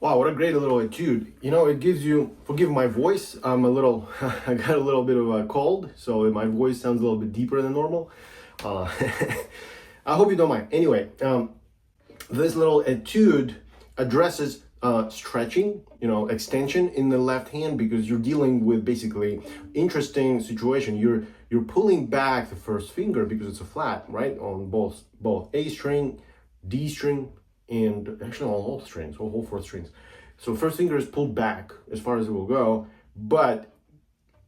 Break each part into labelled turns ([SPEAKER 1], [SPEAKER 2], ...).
[SPEAKER 1] Wow, what a great little etude. You know, it gives you, forgive my voice, I'm a little, I got a little bit of a cold, so my voice sounds a little bit deeper than normal. I hope you don't mind. Anyway, this little etude addresses stretching, extension in the left hand, because you're dealing with basically interesting situation. You're pulling back the first finger because it's a flat, right? On both A string, D string, and actually on all strings, all four strings. So first finger is pulled back as far as it will go, but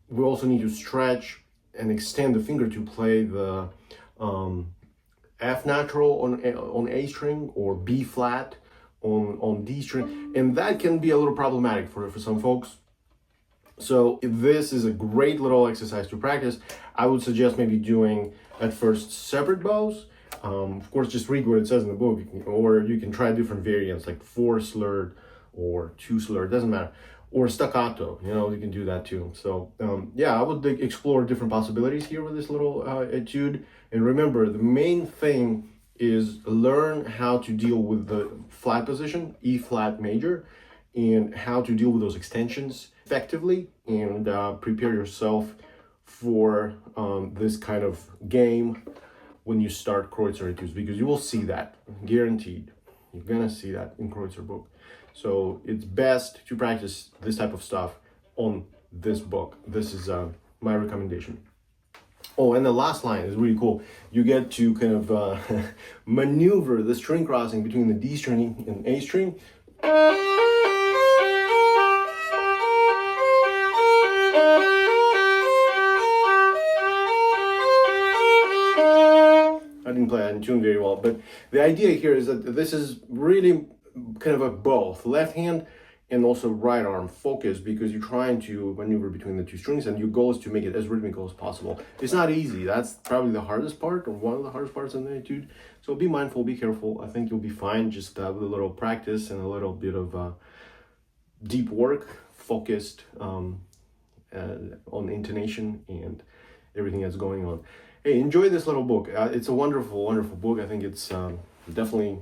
[SPEAKER 1] we also need to stretch and extend the finger to play the F natural on A string, or B flat on D string, and that can be a little problematic for some folks. So this is a great little exercise to practice. I would suggest maybe doing at first separate bows. Of course, just read what it says in the book, or you can try different variants like 4 slurred or 2 slurred, doesn't matter, or staccato, you can do that too. So yeah, I would explore different possibilities here with this little etude. And remember, the main thing is learn how to deal with the flat position, E flat major, and how to deal with those extensions effectively, and prepare yourself for this kind of game when you start Kreutzer etudes, because you will see that, guaranteed. You're gonna see that in Kreutzer book. So it's best to practice this type of stuff on this book. This is my recommendation. Oh, and the last line is really cool. You get to kind of maneuver the string crossing between the D string and A string. I didn't play that in tune very well, but the idea here is that this is really kind of a both left hand and also right arm focus, because you're trying to maneuver between the two strings, and your goal is to make it as rhythmical as possible. It's not easy. That's probably the hardest part, or one of the hardest parts in the etude. So be mindful, be careful. I think you'll be fine just with a little practice and a little bit of deep work, focused on intonation and everything that's going on. Hey, enjoy this little book. It's a wonderful, wonderful book. I think it's definitely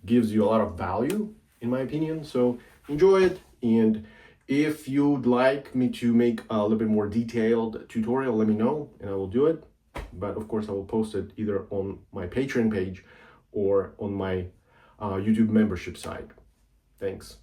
[SPEAKER 1] gives you a lot of value, in my opinion. So enjoy it. And if you'd like me to make a little bit more detailed tutorial, let me know and I will do it. But of course, I will post it either on my Patreon page or on my YouTube membership site. Thanks.